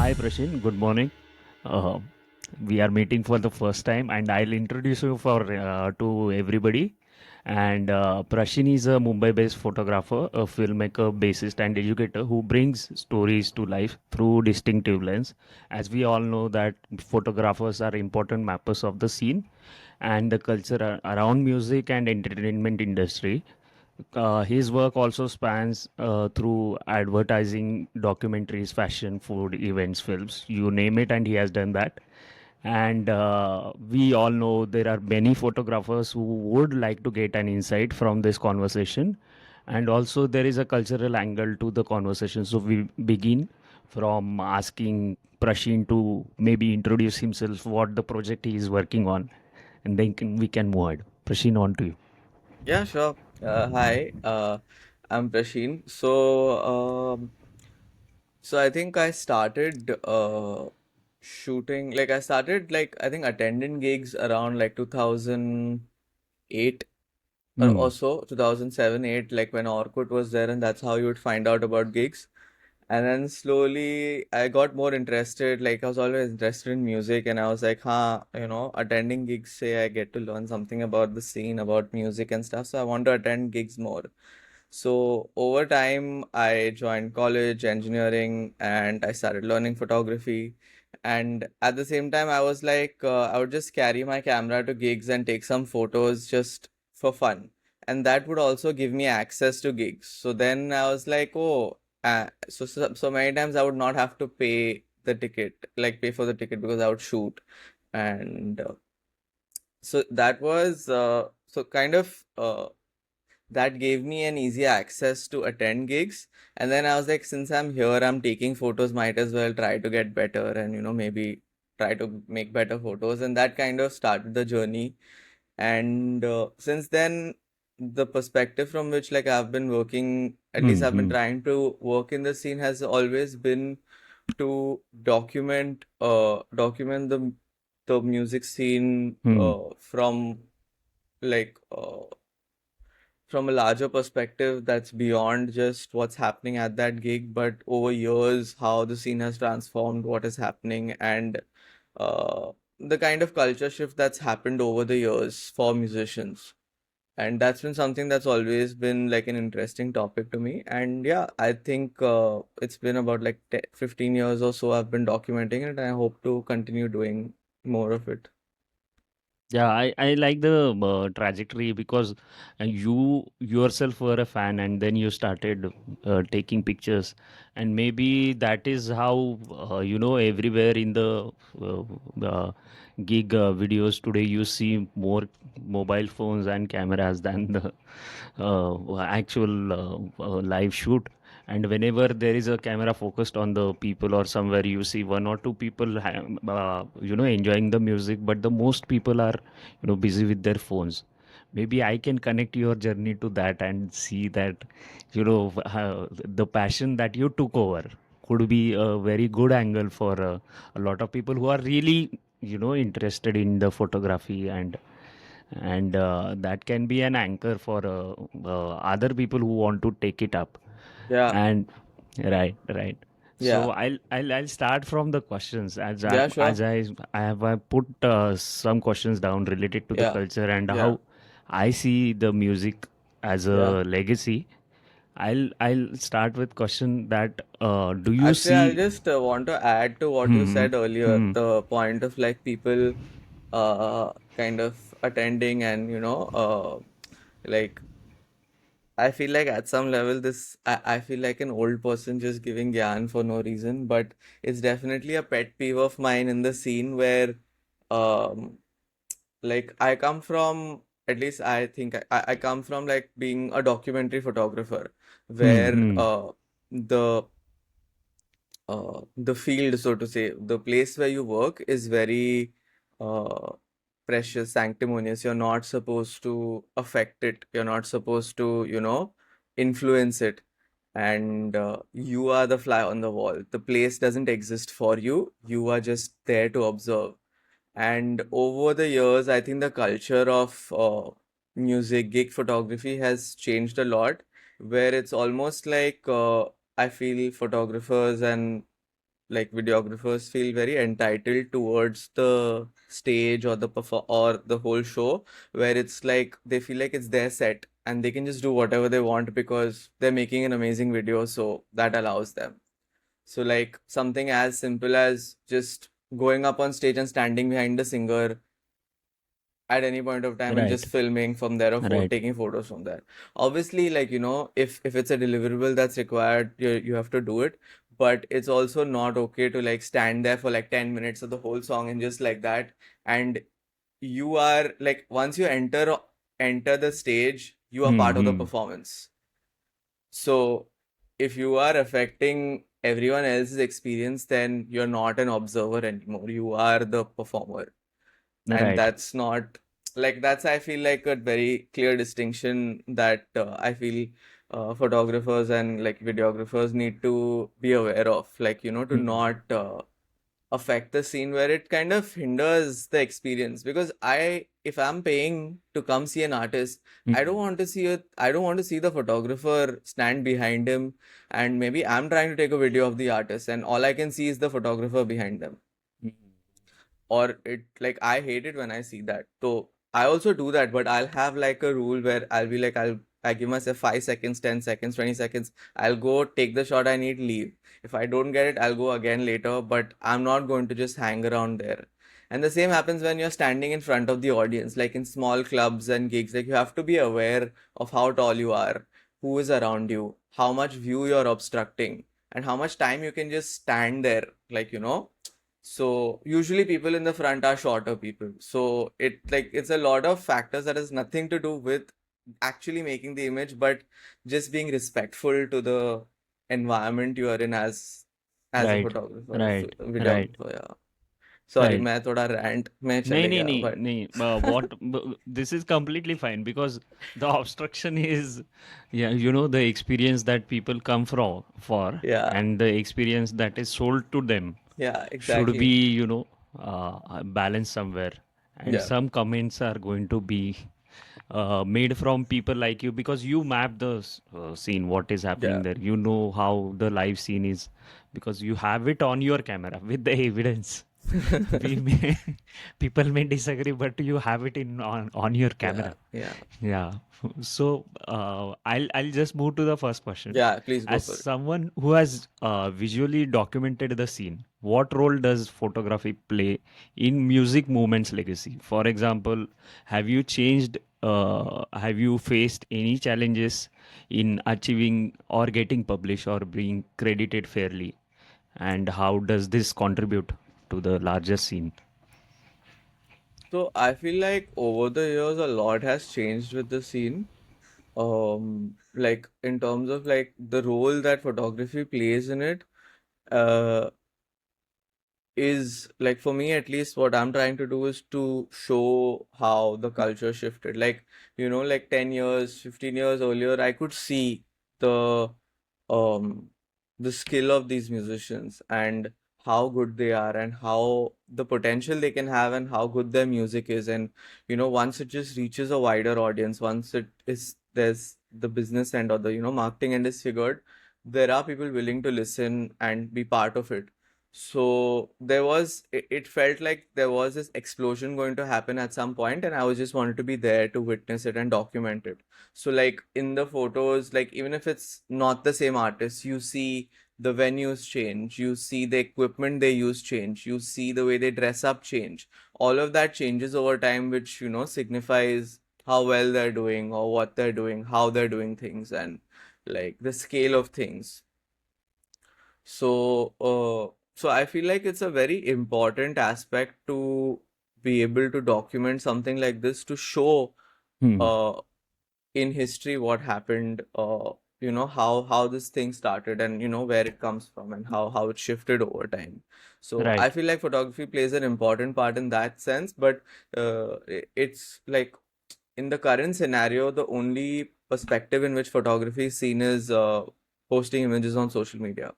Hi, Prashin. Good morning. Uh, we are meeting for the first time, and I'll introduce you for to everybody. And Prashin is a Mumbai-based photographer, a filmmaker, bassist, and educator who brings stories to life through distinctive lens. As we all know, that photographers are important mappers of the scene and the culture around music and entertainment industry. His work also spans through advertising, documentaries, fashion, food, events, films, you name it, and he has done that. And we all know there are many photographers who would like to get an insight from this conversation. And also, there is a cultural angle to the conversation. So, we begin from asking Prashin to maybe introduce himself, what the project he is working on, and then we can move on. Prashin, on to you. Yeah, sure. Hi, I'm Prashin. So I think I started shooting, like I started I think attending gigs around like 2008 or Hmm. so, 2007, 8, like when Orkut was there, and that's how you would find out about gigs. And then slowly I got more interested. Like I was always interested in music, and I was like, attending gigs say I get to learn something about the scene, about music and stuff. So I want to attend gigs more. So over time, I joined college, engineering, and I started learning photography. And at the same time, I was like, I would just carry my camera to gigs and take some photos just for fun. And that would also give me access to gigs. So then I was like, oh, so many times I would not have to pay the ticket, like pay for the ticket because I would shoot. And so that was so kind of that gave me an easy access to attend gigs. And then I was like, since I'm here, I'm taking photos, might as well try to get better and, maybe try to make better photos. And that kind of started the journey. And since then, the perspective from which like I've been working, at least I've been Hmm. trying to work in the scene, has always been to document the music scene Hmm. like uh, from a larger perspective that's beyond just what's happening at that gig, but over years, how the scene has transformed, what is happening, and uh, the kind of culture shift that's happened over the years for musicians. And that's been something that's always been like an interesting topic to me. And yeah, I think it's been about like 15 years or so I've been documenting it, and I hope to continue doing more of it. Yeah, I like the trajectory because you yourself were a fan and then you started taking pictures, and maybe that is how everywhere in the uh, uh, gig videos today you see more mobile phones and cameras than the actual live shoot. And whenever there is a camera focused on the people or somewhere, you see one or two people enjoying the music, but the most people are busy with their phones. Maybe I can connect your journey to that and see that the passion that you took over could be a very good angle for a lot of people who are really interested in the photography, and that can be an anchor for other people who want to take it up. Yeah, And right. yeah, So I'll start from the questions, as I yeah, as sure. I have put some questions down related to the Yeah, culture and yeah, how I see the music as yeah. a legacy. I'll start with question that do you Actually, I'll see? just want to add to what you Hmm. said earlier, Hmm. the point of like people kind of attending and like I feel like at some level I feel like an old person just giving gyan for no reason, but it's definitely a pet peeve of mine in the scene where um like I come from, at least I think I come from like being a documentary photographer Hmm. where Hmm. the the field, so to say, the place where you work is very uh, precious, sanctimonious. You're not supposed to affect it. You're not supposed to, influence it. And you are the fly on the wall. The place doesn't exist for you. You are just there to observe. And over the years, I think the culture of music, gig photography has changed a lot, where it's almost like I feel photographers and like videographers feel very entitled towards the stage or the perform or the whole show, where it's like they feel like it's their set and they can just do whatever they want because they're making an amazing video, so that allows them. So like something as simple as just going up on stage and standing behind the singer at any point of time and Right. just filming from there or Right. taking photos from there. Obviously, like, if it's a deliverable that's required, you have to do it. But it's also not okay to like stand there for like 10 minutes of the whole song and just like that. And you are like, once you enter the stage, you are part of the Hmm. performance. So if you are affecting everyone else's experience, then you're not an observer anymore. You are the performer. And Right. that's not like, that's, I feel like a very clear distinction that I feel photographers and like videographers need to be aware of, like, to Hmm. not affect the scene where it kind of hinders the experience. Because if I'm paying to come see an artist, Hmm. I don't want to see the photographer stand behind him, and maybe I'm trying to take a video of the artist and all I can see is the photographer behind them. Hmm. Or it, like, I hate it when I see that. So I also do that, but I'll have like a rule where I'll be like, I give myself 5 seconds, 10 seconds, 20 seconds. I'll go take the shot I need, leave. If I don't get it, I'll go again later, but I'm not going to just hang around there. And the same happens when you're standing in front of the audience, like in small clubs and gigs. Like, you have to be aware of how tall you are, who is around you, how much view you're obstructing, and how much time you can just stand there. Like, so usually people in the front are shorter people. So it's a lot of factors that has nothing to do with actually making the image, but just being respectful to the environment you are in as a Right. photographer, Right. Right. videographer. Yeah. Sorry, Right. मैं थोड़ा rant में नहीं चले नहीं गया, नहीं but नहीं what this is completely fine because the obstruction is, yeah, the experience that people come from for, yeah, and the experience that is sold to them yeah, should be, exactly. balanced somewhere, and Yeah, some comments are going to be made from people like you because you map the scene, what is yeah. happening there, how the live scene is, because you have it on your camera with the evidence. We may people may disagree, but you have it in on your Yeah, camera. yeah, Yeah. So I'll just move to the first question. yeah. Please go As for it. someone who has visually documented the scene, what role does photography play in music movement's legacy? For example, have you changed? Have you faced any challenges in achieving or getting published or being credited fairly? And how does this contribute to the larger scene? So I feel like over the years, a lot has changed with the scene. Like in terms of like the role that photography plays in it, uh is like, for me at least, what I'm trying to do is to show how the culture shifted. Like, like 10 years, 15 years earlier, I could see the um the skill of these musicians and how good they are and how the potential they can have and how good their music is. And once it just reaches a wider audience, once it is there's the business end or the marketing end is figured, there are people willing to listen and be part of it. So it felt like there was this explosion going to happen at some point, and I was just wanted to be there to witness it and document it. So like in the photos, like even if it's not the same artist, you see the venues change, you see the equipment they use change, you see the way they dress up change. All of that changes over time, which signifies how well they're doing or what they're doing, how they're doing things, and like the scale of things. So I feel like it's a very important aspect to be able to document something like this, to show Hmm. uh, in history what happened, how this thing started, and where it comes from, and how it shifted over time. So I Right. feel like photography plays an important part in that sense, but it's like, in the current scenario, the only perspective in which photography is seen is posting images on social media,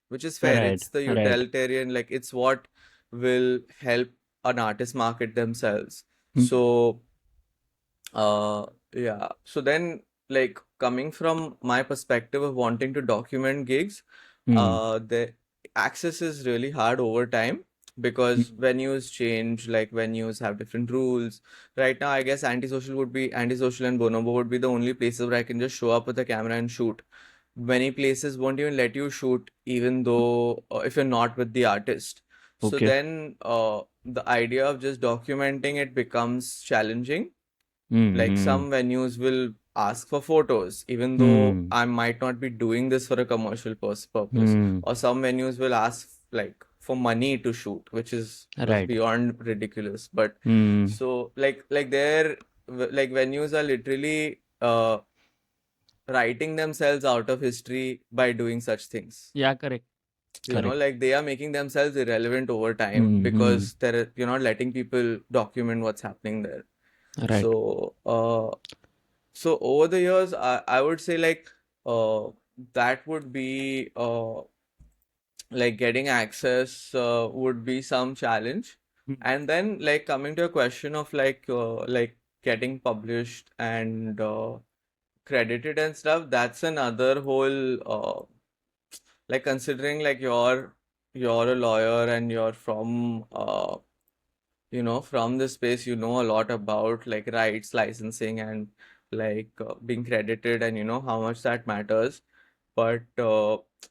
which is fair. Right. It's the Right. utilitarian, like it's what will help an artist market themselves. Hmm. So yeah. So then, like, coming from my perspective of wanting to document gigs, Hmm. there access is really hard over time because Mm. venues change, like venues have different rules. Right now, I guess antisocial and bonobo would be the only places where I can just show up with a camera and shoot. Many places won't even let you shoot, even though if you're not with the artist. So Okay. then the idea of just documenting it becomes challenging. Like Mm-hmm. some venues will ask for photos, even though Hmm. I might not be doing this for a commercial purpose. Hmm. Or some venues will ask like for money to shoot, which is just Right. beyond ridiculous. But Hmm. so like venues are literally writing themselves out of history by doing such things. Yeah, correct. Correct. Like they are making themselves irrelevant over time Mm-hmm. because you're not letting people document what's happening there. Right. So so over the years, I would say like uh that would be like getting access would be some challenge. Hmm. And then like coming to a question of like getting published and credited and stuff, that's another whole like considering like you're a lawyer and you're from from this space, you know a lot about like rights, licensing, and like being credited, and you know how much that matters. But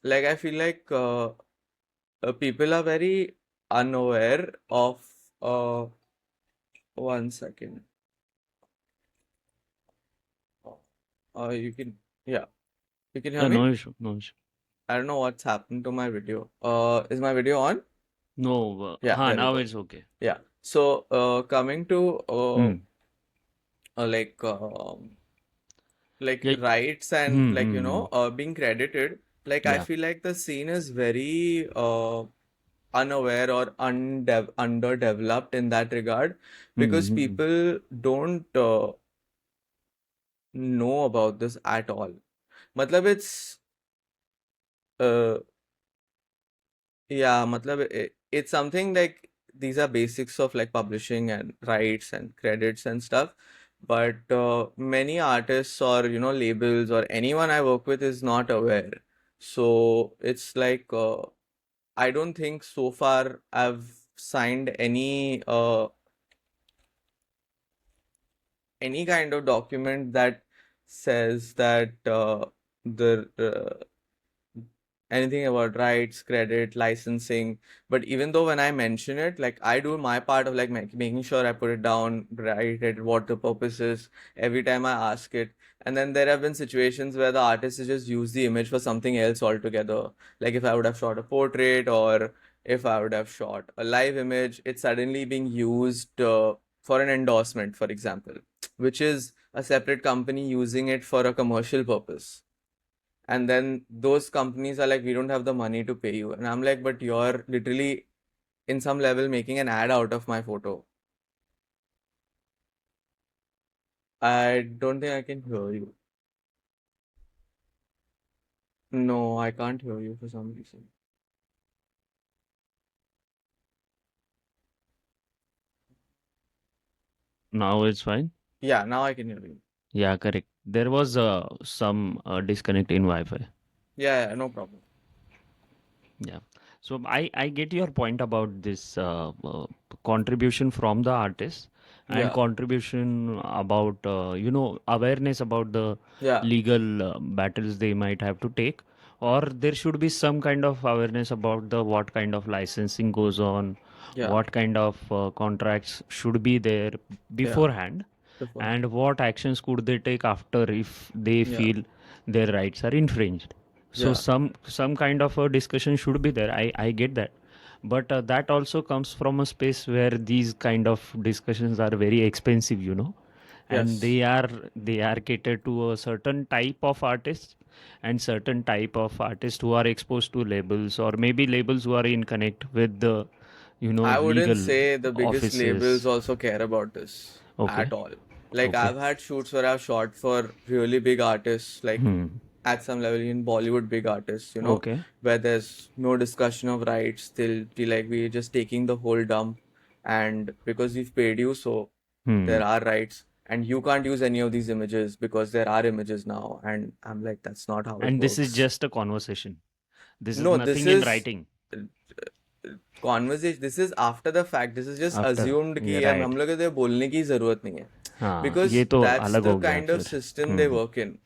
like I feel like people are very unaware of uh, one second. You can, yeah, you can hear me? No issue. No issue. I don't know what's happened to my video. Is my video on? No. Yeah, there we Now go. it's okay. Yeah. So coming to Hmm. uh, like Yeah. rights and Hmm. like Hmm. being credited, like I Yeah. feel like the scene is very unaware or underdeveloped in that regard Hmm. because Hmm. people don't know about this at all. Matlab uh, it's something like these are basics of like publishing and rights and credits and stuff. But many artists or labels or anyone I work with is not aware. So it's like I don't think so far I've signed any kind of document that says that the anything about rights, credit, licensing. But even though when I mention it, like I do my part of like making sure I put it down, write it, what the purpose is every time I ask it. And then there have been situations where the artist has just used the image for something else altogether. Like if I would have shot a portrait or if I would have shot a live image, it's suddenly being used for an endorsement, for example, which is a separate company using it for a commercial purpose. And then those companies are like, we don't have the money to pay you. And I'm like, but you're literally in some level making an ad out of my photo. I don't think I can hear you. No, I can't hear you for some reason. Now it's fine. Yeah, now I can hear you. Yeah, correct. There was some disconnect in Wi-Fi. Yeah, no problem. Yeah. So I get your point about this contribution from the artist and Yeah, contribution about awareness about the yeah, legal battles they might have to take, or there should be some kind of awareness about the what kind of licensing goes on, yeah, what kind of contracts should be there yeah. beforehand, Before. and what actions could they take after if they Yeah, feel their rights are infringed. So yeah. some kind of a discussion should be there. I get that, but that also comes from a space where these kind of discussions are very expensive, and Yes. they are catered to a certain type of artists and certain type of artists who are exposed to labels, or maybe labels who are in connect with the I wouldn't legal say the biggest labels offices. also care about this Okay. at all. Like Okay. I've had shoots where I've shot for really big artists, like Hmm. at some level in Bollywood big artists, Okay. where there's no discussion of rights. They'll be like, we're just taking the whole dump, and because we've paid you, so Hmm. there are rights, and you can't use any of these images because there are images now. And I'm like, that's not how it And this is works. just a conversation. This is No, this nothing in is writing. conversation, this is after the fact, this is just after assumed ये कि हम right. लोग को तो बोलने की जरूरत नहीं है, हाँ, because ये तो that's अलग the हो गया kind of फिर. system they hmm. work in,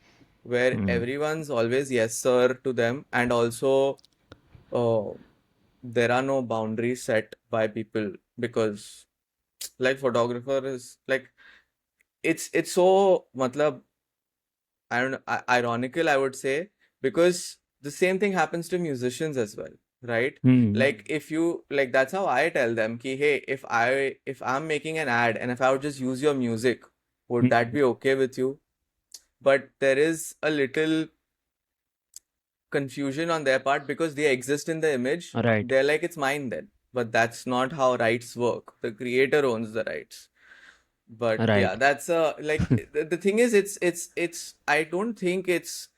where hmm. everyone's always yes sir to them, and also uh, there are no boundaries set by people, because like photographer is like, it's so matlab, I don't know, ironical, I would say, because the same thing happens to musicians as well, right? Hmm. Like if you like, that's how I tell them ki, hey, if I'm making an ad and if I would just use your music, would that hmm. be okay with you? But there is a little confusion on their part because they exist in the image. Right. They're like, it's mine then. But that's not how rights work. The creator owns the rights. But yeah, right. that's like the thing is, it's I don't think it's,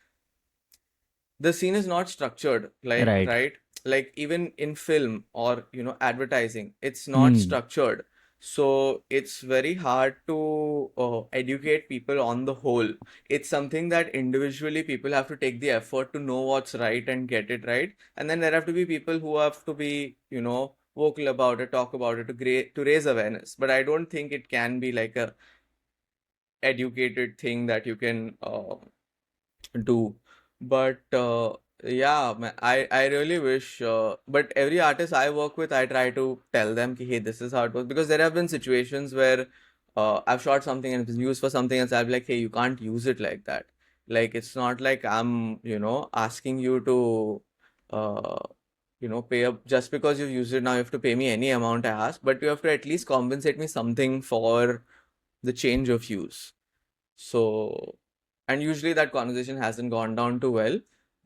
the scene is not structured, like, right. right, like even in film or advertising, it's not hmm. structured. So it's very hard to educate people on the whole. It's something that individually people have to take the effort to know what's right and get it right, and then there have to be people who have to be vocal about it, talk about it, to raise awareness. But I don't think it can be like a educated thing that you can do. But yeah, I really wish. But every artist I work with, I try to tell them, ki, hey, this is how it was. Because there have been situations where I've shot something and it's used for something else. I'll be like, hey, you can't use it like that. Like, it's not like I'm, asking you to, uh, pay up just because you've used it. Now you have to pay me any amount I ask, but you have to at least compensate me something for the change of use. So, and usually that conversation hasn't gone down too well.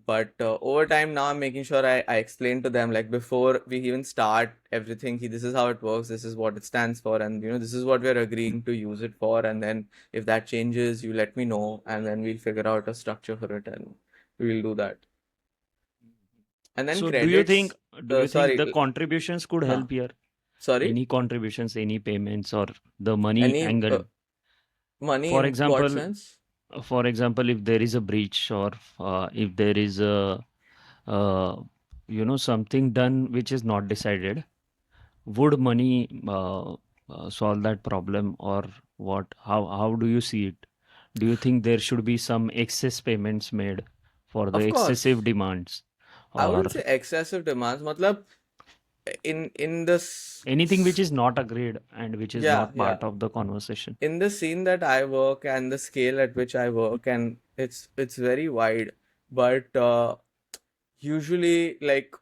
But over time now, I'm making sure I explain to them, like, before we even start everything, this is how it works, this is what it stands for, and this is what we're agreeing to use it for. And then if that changes, you let me know, and then we'll figure out a structure for it, and we'll do that. And then So credits, do you think sorry, the contributions could huh, help here? sorry, Any contributions, any payments, or the money any angle? money For in what example, sense? if there is a breach, or if there is a uh, something done which is not decided, would money solve that problem, or what? How do you see it? Do you think there should be some excess payments made for the Of excessive course, demands, I or wouldn't say excessive demands. Matlab, in this, anything which is not agreed and which is yeah, not yeah, part of the conversation? in the scene that I work and the scale at which I work, and it's very wide. But usually, like,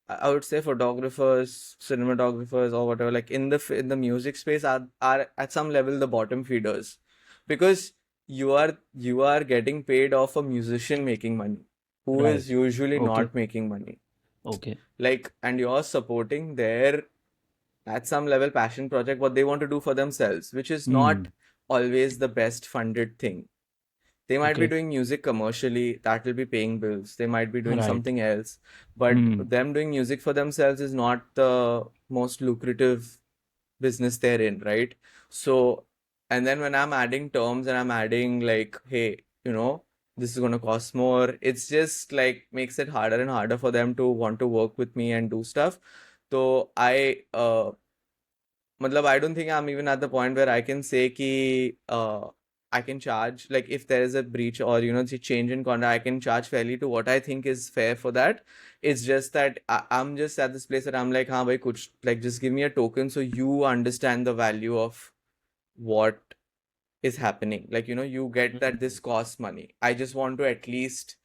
I would say photographers, cinematographers, or whatever, like in the music space, are at some level the bottom feeders, because you are getting paid off a musician making money, who Right. is usually Okay. not making money. Okay. Like, and you're supporting their, at some level, passion project, what they want to do for themselves, which is not Hmm. always the best funded thing. They might be Okay. doing music commercially, that will be paying bills. They might be doing Right. something else, but Hmm. them doing music for themselves is not the most lucrative business they're in, right? So, and then when I'm adding terms and I'm adding, like, hey, this is going to cost more, it's just like makes it harder and harder for them to want to work with me and do stuff. So matlab, I don't think I'm even at the point where I can say ki I can charge, like, if there is a breach or the change in contract, I can charge fairly to what I think is fair for that. It's just that I'm just at this place that I'm like, हाँ भाई कुछ, like, just give me a token so you understand the value of what is happening. Like, you get that Hmm. this costs money. I just want to at least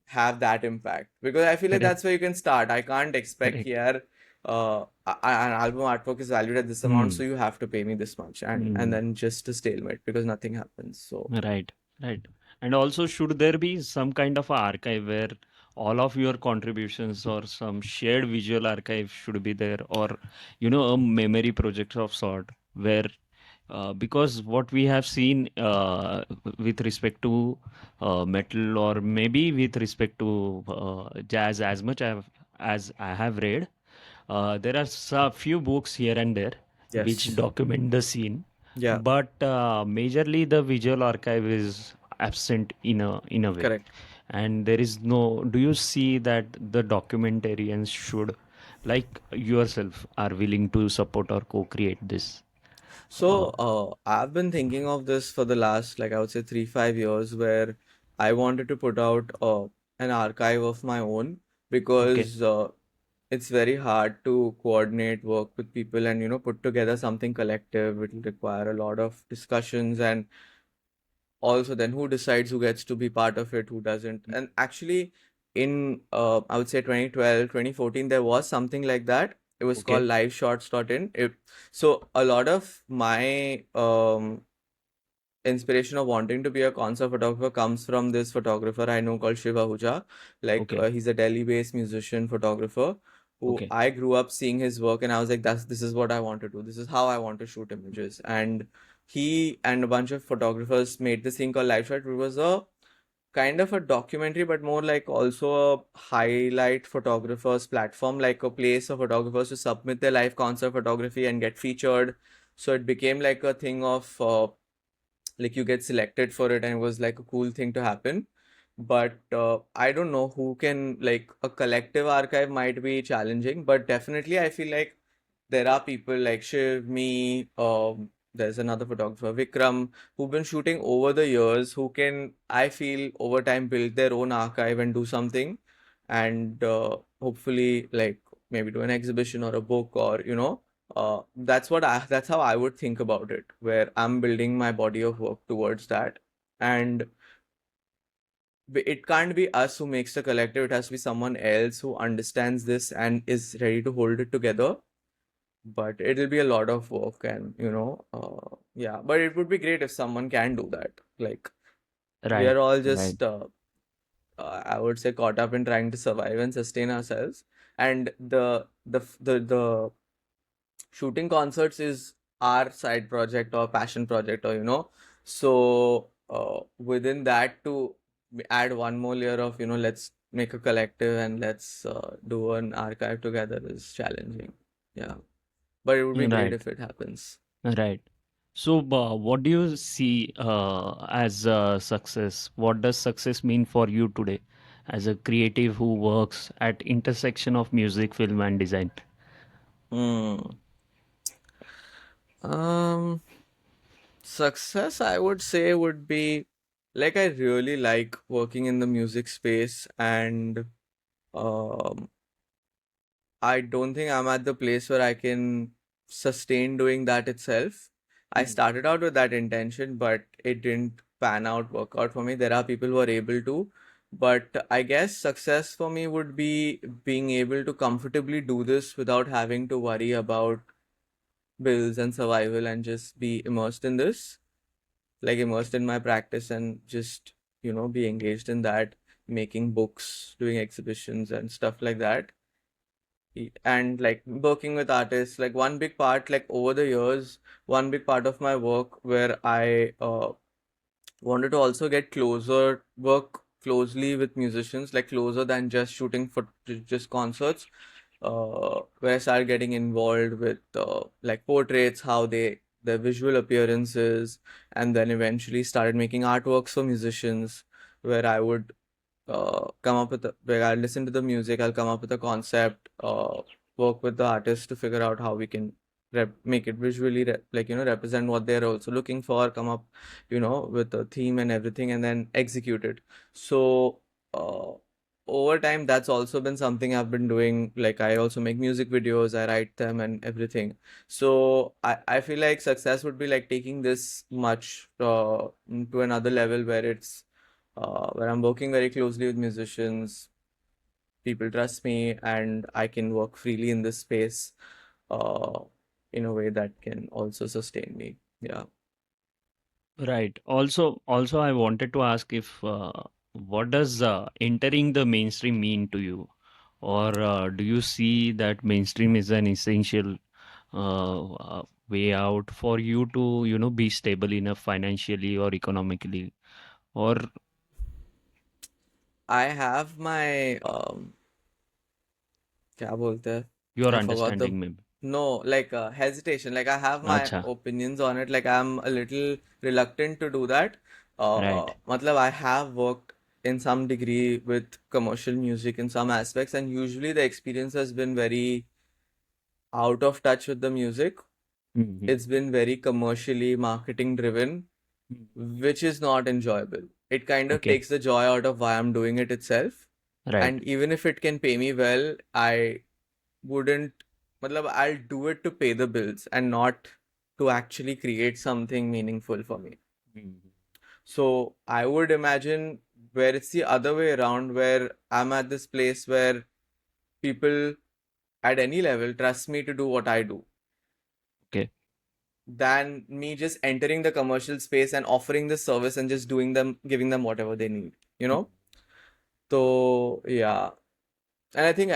have that impact, because I feel like Correct. that's where you can start. I can't expect Correct. here an album artwork is valued at this amount, so Hmm. you have to pay me this much, and Hmm. then just a stalemate because nothing happens. So Right. Right. And also, should there be some kind of a archive where all of your contributions or some shared visual archive should be there, or a memory project of sort, where because what we have seen with respect to metal, or maybe with respect to jazz, as I have read, there are few books here and there which yes, document the scene, yeah, but majorly the visual archive is absent in a way. correct. And there is no. Do you see that the documentarians should like yourself are willing to support or co-create this? So, uh, I've been thinking of this for the last, like, I would say 3, 5 years, where I wanted to put out an archive of my own, okay, because it's very hard to coordinate work with people and, put together something collective. It will require a lot of discussions, and also then who decides who gets to be part of it, who doesn't. And actually, in I would say 2012, 2014, there was something like that. It was called okay, liveshots.in. So a lot of my inspiration of wanting to be a concert photographer comes from this photographer I know called Shiv Ahuja. Like, okay, he's a Delhi-based musician photographer who okay, I grew up seeing his work, and I was like, this is what I want to do. This is how I want to shoot images. And he and a bunch of photographers made this thing called Live Shot. It was a kind of a documentary, but more like also a highlight photographers platform, like a place for photographers to submit their live concert photography and get featured. So it became like a thing of like you get selected for it, and it was like a cool thing to happen. But I don't know who can, like, a collective archive might be challenging, but definitely I feel like there are people like Shiv, me, there's another photographer, Vikram, who've been shooting over the years, who can, I feel, over time build their own archive and do something, and hopefully, like, maybe do an exhibition or a book, or that's how I would think about it, where I'm building my body of work towards that. And it can't be us who makes the collective, it has to be someone else who understands this and is ready to hold it together. But it'll be a lot of work, and yeah, but it would be great if someone can do that. Like, we right, are all right, just I would say caught up in trying to survive and sustain ourselves. And the shooting concerts is our side project or passion project, or so within that, to add one more layer of, let's make a collective and let's do an archive together is challenging. Yeah, but it would be great right, if it happens. right. So, what do you see as success? What does success mean for you today as a creative who works at intersection of music, film, and design? Hmm. um Success, I would say, would be, like, I really like working in the music space, and um I don't think I'm at the place where I can sustain doing that itself. I Hmm. started out with that intention, but it didn't work out for me. There are people who are able to, but I guess success for me would be being able to comfortably do this without having to worry about bills and survival, and just be immersed in this, like immersed in my practice, and just, be engaged in that, making books, doing exhibitions and stuff like that. And like working with artists, like one big part, like over the years, one big part of my work where I wanted to also get closer, work closely with musicians, like closer than just shooting for just concerts, where I started getting involved with like portraits, how their visual appearances, and then eventually started making artworks for musicians, where I would come up with where I listen to the music, I'll come up with a concept, work with the artist to figure out how we can make it visually like, represent what they're also looking for, come up, with a theme and everything, and then execute it. So uh, over time, that's also been something I've been doing. Like, I also make music videos, I write them and everything. So I feel like success would be like taking this much to another level, where I'm working very closely with musicians. People trust me, and I can work freely in this space, uh, in a way that can also sustain me. Yeah. Right. Also, I wanted to ask if what does entering the mainstream mean to you, or do you see that mainstream is an essential way out for you to, be stable enough financially or economically, or I have my क्या बोलते हैं? your I forgot the understanding maybe? no, like, hesitation. Like, I have my Acha. opinions on it. Like, I'm a little reluctant to do that. Right. Matlab, I have worked in some degree with commercial music in some aspects, and usually the experience has been very out of touch with the music. Hmm. It's been very commercially marketing driven, which is not enjoyable. It kind of Okay, takes the joy out of why I'm doing it itself. right. And even if it can pay me well, I wouldn't, matlab, I'll do it to pay the bills and not to actually create something meaningful for me. Mhm. So I would imagine where it's the other way around, where I'm at this place where people at any level trust me to do what I do, Okay. than me just entering the commercial space and offering the service and just doing them, giving them whatever they need, you know? So yeah. And I think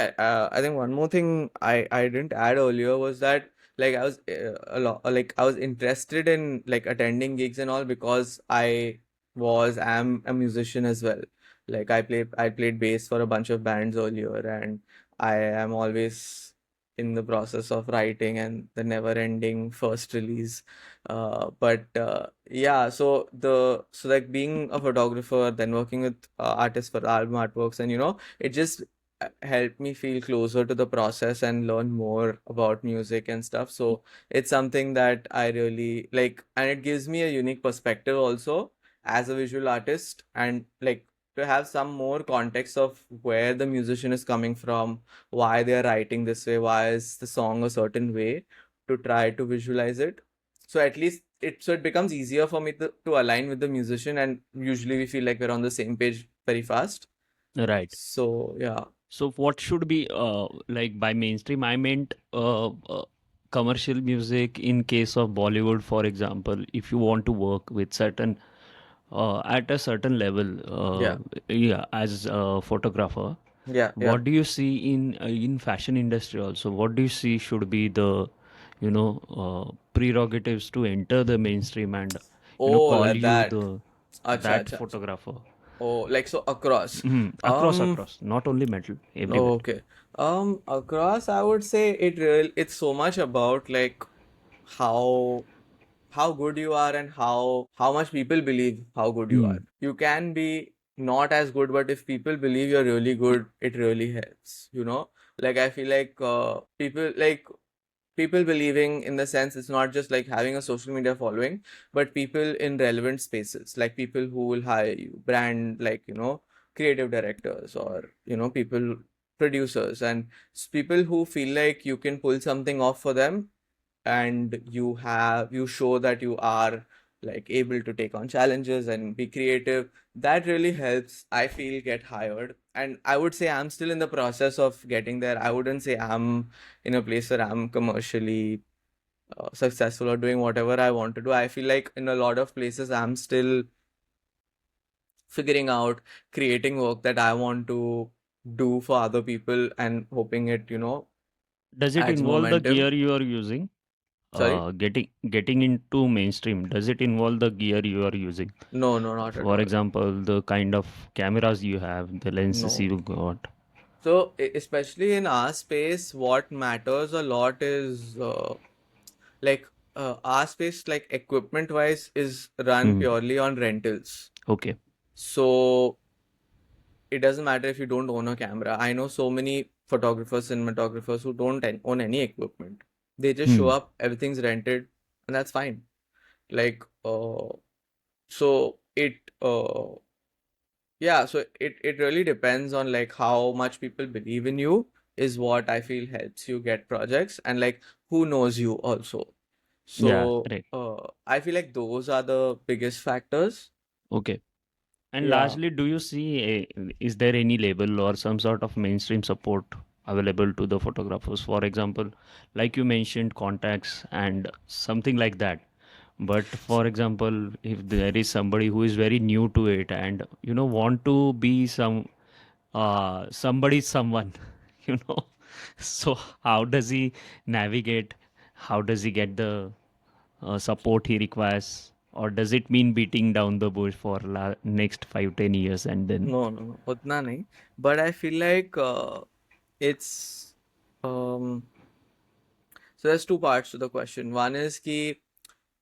one more thing I didn't add earlier was that like I was a lot like I was interested in like attending gigs and all because am a musician as well. Like I played bass for a bunch of bands earlier, and I am always in the process of writing and the never ending first release. But yeah, so like being a photographer, then working with artists for album artworks, and it just helped me feel closer to the process and learn more about music and stuff. So it's something that I really like, and it gives me a unique perspective also as a visual artist, and like to have some more context of where the musician is coming from, why they are writing this way, why is the song a certain way, to try to visualize it. So at least it becomes easier for me to align with the musician, and usually we feel like we're on the same page very fast. Right. So yeah. So what should be like by mainstream? I meant commercial music in case of Bollywood, for example. If you want to work with certain at a certain level, Yeah. yeah, as a photographer, Yeah, yeah. what do you see in fashion industry also? What do you see should be the prerogatives to enter the mainstream and Oh, call like you that. the Acha, that acha, acha. photographer? Oh, like so across. Across, Um, across, not only metal, everywhere. okay. Across, I would say it's so much about like how how good you are, and how much people believe how good you are. Hmm. You can be not as good, but if people believe you're really good, it really helps. Like I feel like people believing, in the sense, it's not just like having a social media following, but people in relevant spaces, like people who will hire you, brand, like creative directors, or people, producers, and people who feel like you can pull something off for them, and you show that you are like able to take on challenges and be creative. That really helps, I feel, get hired. And I would say I'm still in the process of getting there. I wouldn't say I'm in a place where I'm commercially successful or doing whatever I want to do. I feel like in a lot of places I'm still figuring out, creating work that I want to do for other people, and hoping it Does it adds involve the momentum. gear you are using? Sorry. Getting into mainstream, does it involve the gear you are using? No, no, not at For all. example, the kind of cameras you have, the lenses No. you got. So, especially in our space, what matters a lot is like our space, like equipment wise, is run Hmm. purely on rentals. Okay. So, it doesn't matter if you don't own a camera. I know so many photographers, cinematographers who don't own any equipment. They just show Hmm. up, everything's rented, and that's fine. Like, so yeah, so it really depends on like how much people believe in you, is what I feel helps you get projects, and like who knows you also. Yeah, So right. I feel like those are the biggest factors. Okay. And Yeah. lastly, do you see is there any label or some sort of mainstream support available to the photographers? For example, like you mentioned, contacts and something like that. But for example, if there is somebody who is very new to it and want to be somebody someone, you know, so how does he navigate? How does he get the support he requires? Or does it mean beating down the bush for next 5-10 years and then No, no, no, utna nahi. But I feel like it's um so there's two parts to the question. One is ki,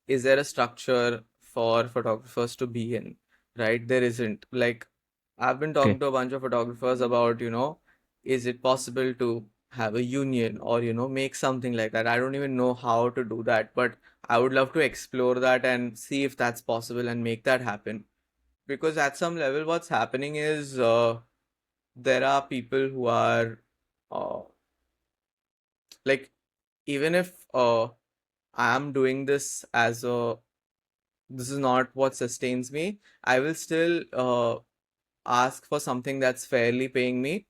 is there a structure for photographers to be in? Right? There isn't. Like, I've been okay. talking to a bunch of photographers about, is it possible to have a union or, make something like that. I don't even know how to do that, but I would love to explore that and see if that's possible and make that happen. Because at some level, what's happening is there are people who are uh, like, even if I'm doing this as a this is not what sustains me, I will still ask for something that's fairly paying me.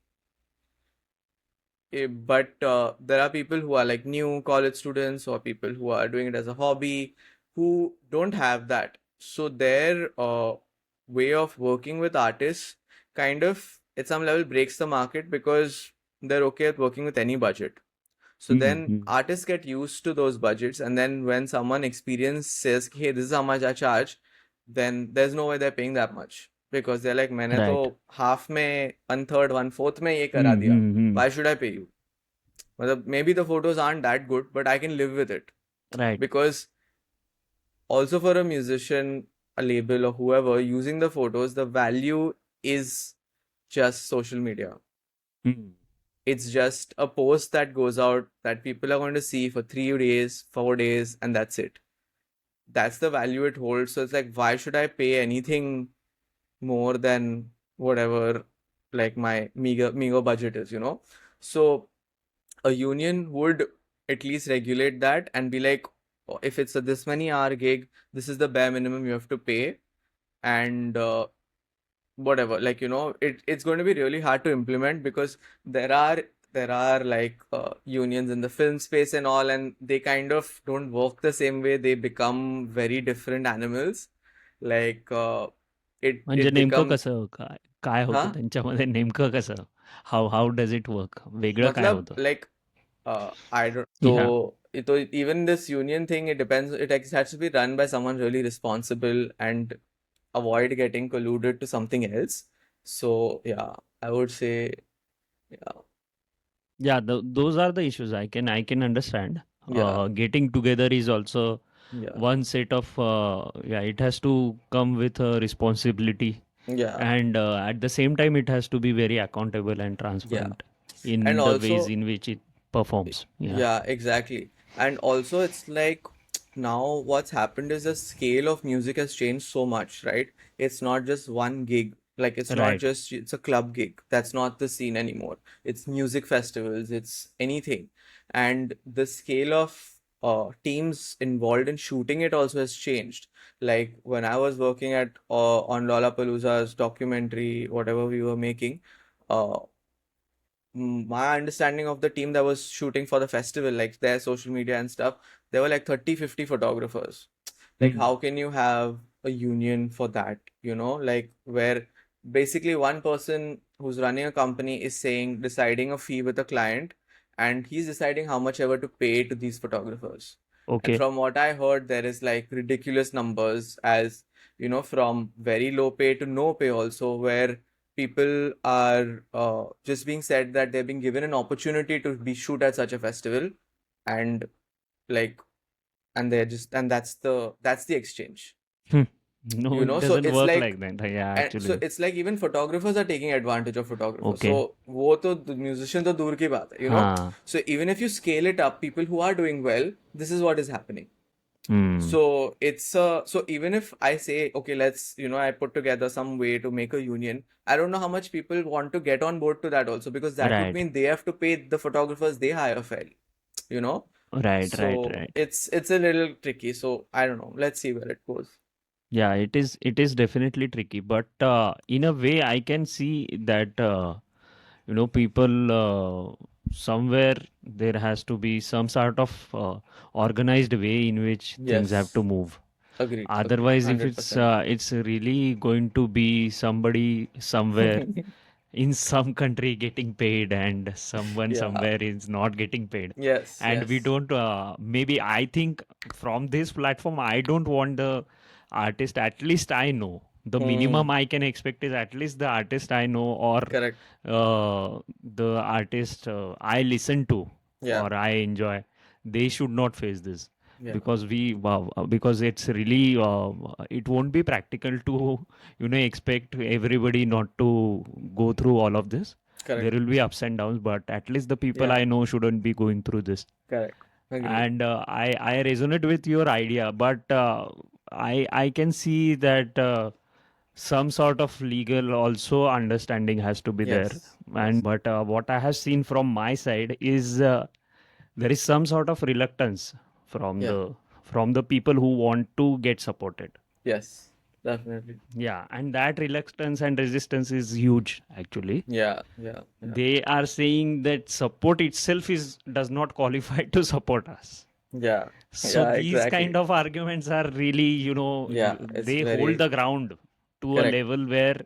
But there are people who are like new college students or people who are doing it as a hobby who don't have that. So their way of working with artists kind of at some level breaks the market because they're okay with working with any budget. So then Mm-hmm. artists get used to those budgets, and then when someone experienced says, "Hey, this is how much I charge," then there's no way they're paying that much because they're like, "मैंने तो Right. half में, one third, one fourth में ये करा दिया. Mm-hmm. Why should I pay you?" मतलब maybe the photos aren't that good, but I can live with it Right. because also for a musician, a label or whoever using the photos, the value is just social media. Mm. It's just a post that goes out that people are going to see for 3 days, 4 days, and that's it. That's the value it holds. So it's like, why should I pay anything more than whatever like my meager budget is? So a union would at least regulate that and be like, "Oh, if it's a this many hour gig, this is the bare minimum you have to pay, and whatever, like, it's going to be really hard to implement because there are like unions in the film space and all, and they kind of don't work the same way. They become very different animals. Like it म्हणजे it नेमकं becomes कसं काय काय होतं huh त्यांच्यामध्ये नेमकं कसं? How does it work? वेगळं काय matlab होतं? like I don't Yeah. so even this union thing, it depends. It has to be run by someone really responsible and avoid getting colluded to something else. So yeah, I would say yeah. Yeah, those are the issues. I can understand. Yeah, Getting together is also yeah, one set of yeah. It has to come with a responsibility, yeah, and at the same time, it has to be very accountable and yeah. transparent And in the ways also, in which it performs. Yeah. yeah, exactly. And also, it's like now what's happened is the scale of music has changed so much, right? It's not just one gig. Like, it's not Right. just, it's a club gig. That's not the scene anymore. It's music festivals, it's anything. And the scale of teams involved in shooting it also has changed. Like, when I was working at on Lollapalooza's documentary, whatever we were making, uh, my understanding of the team that was shooting for the festival, like their social media and stuff, there were like 30, 50 photographers. Like, Hmm. how can you have a union for that? Like, where basically one person who's running a company is deciding a fee with a client, and he's deciding how much ever to pay to these photographers. And Okay. from what I heard, there is like ridiculous numbers, as from very low pay to no pay also, where people are just being said that they've been given an opportunity to be shoot at such a festival, and like, and they're just, and that's the exchange. Hmm. No, it So doesn't it's work like, like that. Yeah, and so actually. it's like even photographers are taking advantage of photographers. Okay. So वो तो musician तो दूर की बात है. हाँ. So even if you scale it up, people who are doing well, this is what is happening. Hmm. So it's so even if I say, okay, let's, I put together some way to make a union, I don't know how much people want to get on board to that also, because that would Right. mean they have to pay the photographers they hire fairly, you know? Right. Right. So Right. it's a little tricky. So I don't know. Let's see where it goes. Yeah, it is. It is definitely tricky, but in a way, I can see that people somewhere there has to be some sort of organized way in which things have to Yes. move. Agreed. Agreed. Otherwise, if $100%. it's really going to be somebody somewhere in some country getting paid and someone Yeah. somewhere is not getting paid, Yes. and we Yes. don't maybe I think from this platform I don't want the artist, at least I know the minimum Hmm. I can expect is at least the artist I know, or Correct. the artist I listen to Yeah. or I enjoy, they should not face this, Yeah. because because it's really it won't be practical to expect everybody not to go through all of this. There Correct. will be ups and downs, but at least the people Yeah. I know shouldn't be going through this. Correct. Agreed. And I resonate with your idea, but I can see that some sort of legal also understanding has to be there. Yes. And Yes. but what I have seen from my side is there is some sort of reluctance from Yeah. the people who want to get supported. Yes. Definitely. Yeah, and that reluctance and resistance is huge actually. Yeah. Yeah. Yeah. They are saying that support itself is does not qualify to support us. Yeah. So Yeah. these kind Exactly. of arguments are really, Yeah. It's they hold very the ground to a correct. level where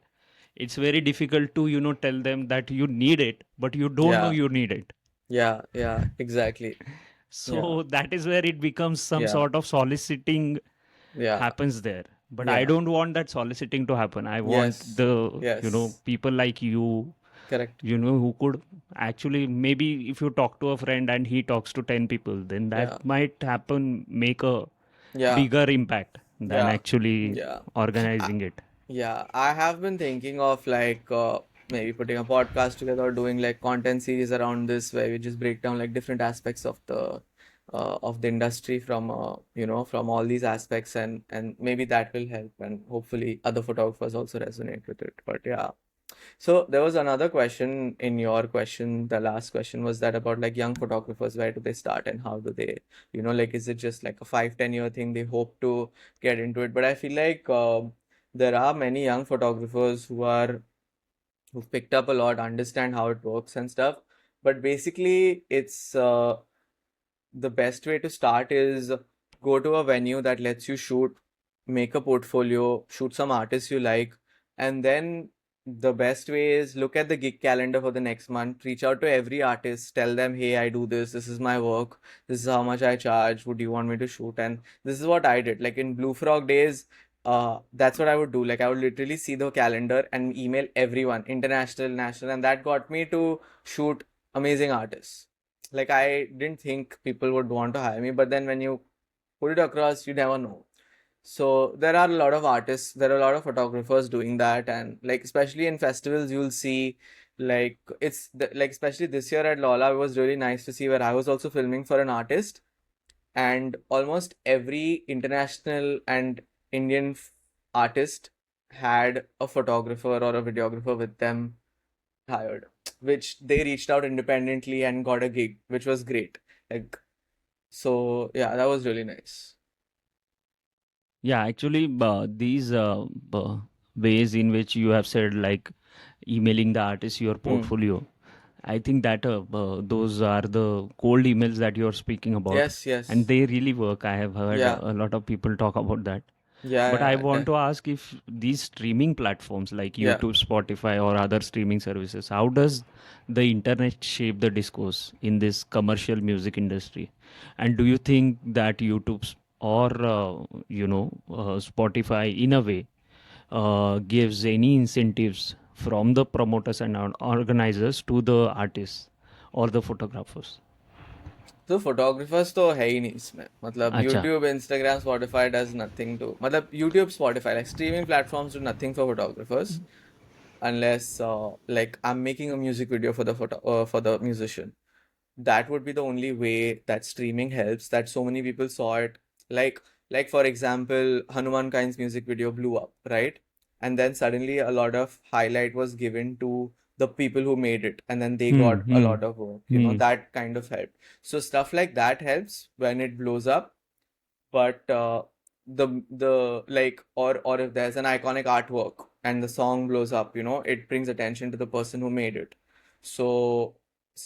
it's very difficult to, tell them that you need it, but you don't know Yeah. you need it. Yeah. Yeah. Exactly. Yeah. So that is where it becomes some Yeah. sort of soliciting Yeah. happens there. But I Yeah. don't want that soliciting to happen. I want Yes. the, Yes. people like you, Correct. who could actually, maybe if you talk to a friend and he talks to 10 people, then that Yeah. might happen, make a Yeah. bigger impact than Yeah. actually Yeah. I, organizing it. yeah. I have been thinking of like maybe putting a podcast together or doing like content series around this where we just break down like different aspects of the industry from from all these aspects, and maybe that will help, and hopefully other photographers also resonate with it. But yeah. So there was another question in your question. The last question was that about like young photographers, where do they start and how do they, like, is it just like a 5-10 year thing they hope to get into it? But I feel like there are many young photographers who've picked up a lot, understand how it works and stuff. But basically, it's the best way to start is go to a venue that lets you shoot, make a portfolio, shoot some artists you like, and then the best way is look at the gig calendar for the next month, reach out to every artist, tell them, hey, I do this, this is my work, this is how much I charge, would you want me to shoot? And this is what I did. Like in Blue Frog days, that's what I would do. Like I would literally see the calendar and email everyone, international, national, and that got me to shoot amazing artists. Like I didn't think people would want to hire me, but then when you put it across, you never know. So there are a lot of artists, there are a lot of photographers doing that, and like especially in festivals, you'll see like like especially this year at Lola, it was really nice to see where I was also filming for an artist, and almost every international and Indian artist had a photographer or a videographer with them hired, which they reached out independently and got a gig, which was great. Like, so yeah, that was really nice. Yeah, actually, these ways in which you have said, like emailing the artist your Hmm. portfolio, I think that those are the cold emails that you're speaking about, Yes, and yes. they really work. I have heard Yeah. a lot of people talk about that. Yeah, But I yeah, want to ask if these streaming platforms like yeah. YouTube, Spotify, or other streaming services, how does the internet shape the discourse in this commercial music industry? And do you think that YouTube's or Spotify, in a way, gives any incentives from the promoters and organizers to the artists or the photographers? तो photographers तो है ही नहीं इसमें. मतलब Acha. YouTube, Instagram, Spotify does nothing to. मतलब YouTube, Spotify, like streaming platforms do nothing for photographers unless like I'm making a music video for the for the musician. That would be the only way that streaming helps, that so many people saw it. like like for example, Hanuman Kind's music video blew up, right? And then suddenly a lot of highlight was given to the people who made it, and then they Hmm. got a Hmm. lot of work, Hmm. that kind of helped. So stuff like that helps when it blows up. But the like, or if there's an iconic artwork and the song blows up, it brings attention to the person who made it. So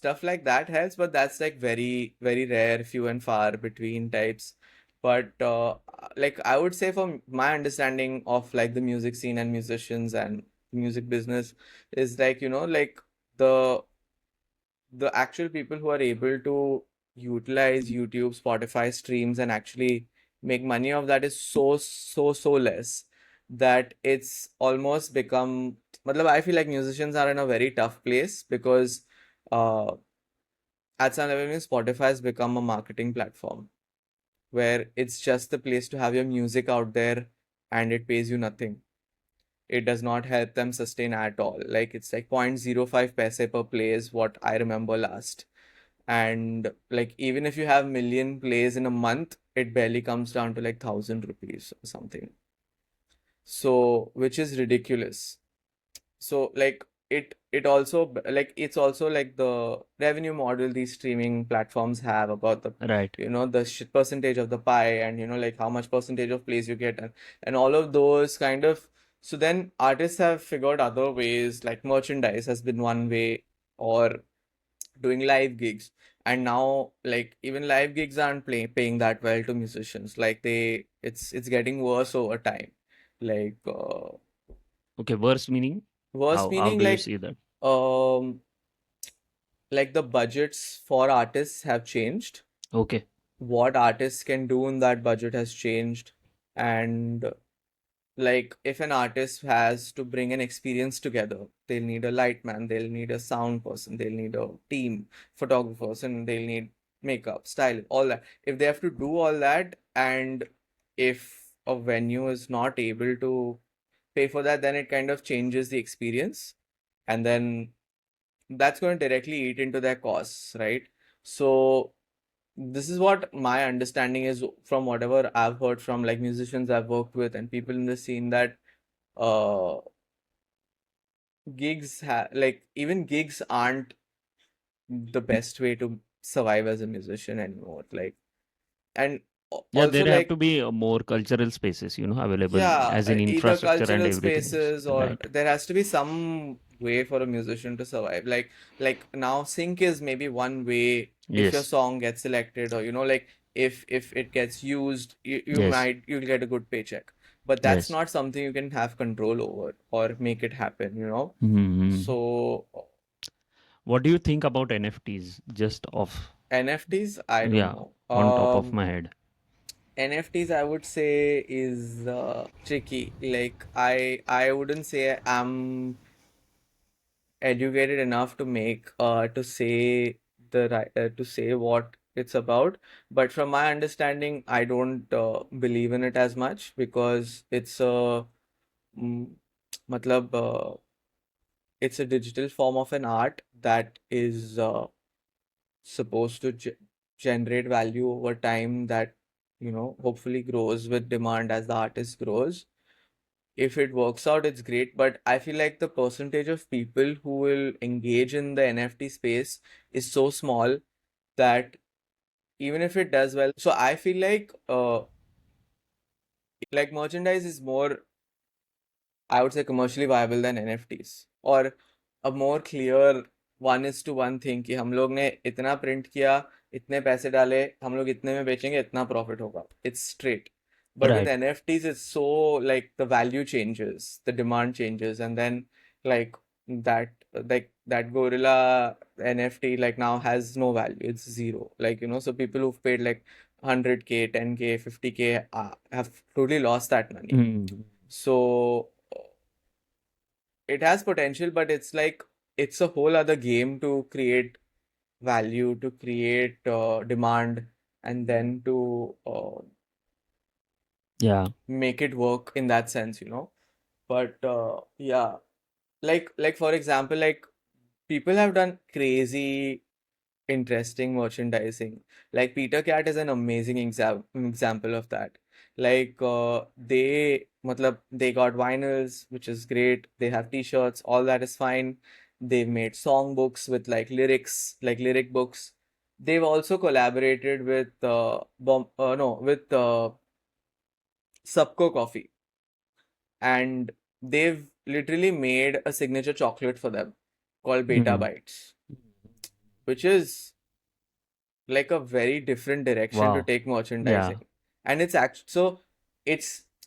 stuff like that helps, but that's like very very rare, few and far between types. But like I would say, from my understanding of like the music scene and musicians and music business, is like, like the the actual people who are able to utilize YouTube, Spotify streams and actually make money of that is so less that it's almost become. Matlab, I feel like musicians are in a very tough place because uh, at some level, Spotify has become a marketing platform where it's just the place to have your music out there and it pays you nothing. it does not help them sustain at all. Like it's like 0.05 paise per play is what I remember last. And like even if you have million plays in a month, it barely comes down to like 1,000 rupees or something. So which is ridiculous. So like it also like it's also like the revenue model these streaming platforms have about the Right. the percentage of the pie, and like how much percentage of plays you get, and all of those kind of. So then artists have figured other ways, like merchandise has been one way, or doing live gigs. And now like even live gigs aren't paying that well to musicians. Like it's getting worse over time. Like Okay, worse meaning? worse How meaning do you like see that? um like the budgets for artists have changed. Okay. What artists can do in that budget has changed. And like if an artist has to bring an experience together, they'll need a light man, they'll need a sound person, they'll need a team photographers, and they'll need makeup, style, all that. If they have to do all that, and if a venue is not able to pay for that, then it kind of changes the experience. And then that's going to directly eat into their costs, right? So this is what my understanding is from whatever I've heard from like musicians I've worked with and people in the scene, that uh like even gigs aren't the best way to survive as a musician anymore. Like, and Yeah, also there have to like, be more cultural spaces, available yeah, as in either infrastructure and cultural everything else. spaces, or Right. there has to be some way for a musician to survive. Like now sync is maybe one way. If your Yes. song gets selected, or like if it gets used, Yes. you'll get a good paycheck. But that's Yes. not something you can have control over or make it happen. Hmm. So What do you think about NFTs? Just off, NFTs, I don't yeah, know. on top of my head. NFTs, I would say, is tricky. Like I wouldn't say I'm educated enough to make to say to say what it's about. But from my understanding, I don't believe in it as much, because mm, matlab, it's a digital form of an art that is supposed to generate value over time, that hopefully grows with demand as the artist grows. If it works out, it's great, but I feel like the percentage of people who will engage in the NFT space is so small that even if it does well, so I feel like merchandise is more, I would say, commercially viable than NFTs, or a more clear 1:1 thing कि हम लोग ने इतना print किया, इतने पैसे डाले, हम लोग इतने में बेचेंगे, इतना प्रॉफिट होगा. It's straight. But with Right. NFTs, it's so like the value changes, the demand changes, and then like that gorilla NFT like now has no value. It's zero. Like so people who've paid like 100K, 10K, 50K have totally lost that money. Mhm. So it has potential, but it's a whole other game to create value, to create demand, and then to Yeah. make it work in that sense. But yeah, like for example, like people have done crazy interesting merchandising. Like Peter Cat is an amazing example of that. Like they got vinyls, which is great. They have t-shirts, all that is fine. They've made song books with like lyrics, like lyric books. They've also collaborated with with Subco Coffee, and they've literally made a signature chocolate for them called Beta Mhm. Bites, which is like a very different direction to Wow. take Yeah. merchandising. And it's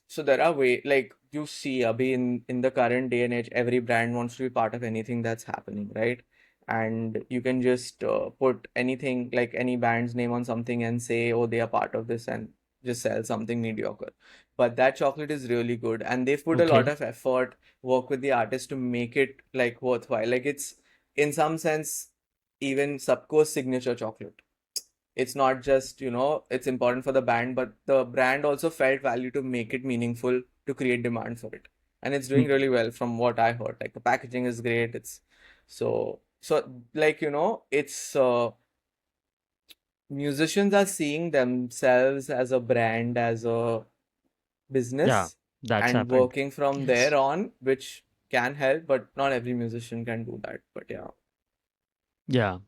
so there are like you see Abhi, in the current day and age, every brand wants to be part of anything that's happening, right? And you can just put anything, like any band's name on something, and say, oh, they are part of this, and just sell something mediocre. But that chocolate is really good, and they've put a lot Okay. of effort, work with the artist to make it like worthwhile. Like it's in some sense even Subco's signature chocolate. It's not just it's important for the band, but the brand also felt value to make it meaningful, to create demand for it. and it's Mm. doing really well from what I heard. Like the packaging is great. It's so like it's musicians are seeing themselves as a brand, as a Yeah, business, that's and happened. working from Yes. there on, which can help, but not every musician can do that. But yeah. Yeah.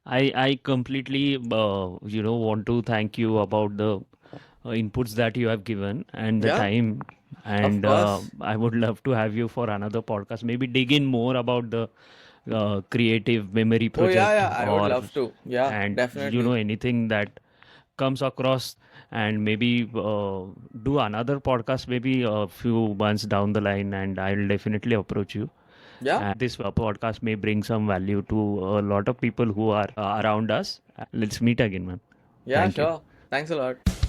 I completely want to thank you about the inputs that you have given and the Yeah, time. of And course. I would love to have you for another podcast. Maybe dig in more about the creative memory Oh yeah, project, yeah, I would or love to. Yeah, and definitely. anything that comes across, and maybe do another podcast maybe a few months down the line, and I'll definitely approach you. Yeah, And this podcast may bring some value to a lot of people who are around us. Let's meet again, man. yeah, Thank you. sure. Thanks a lot.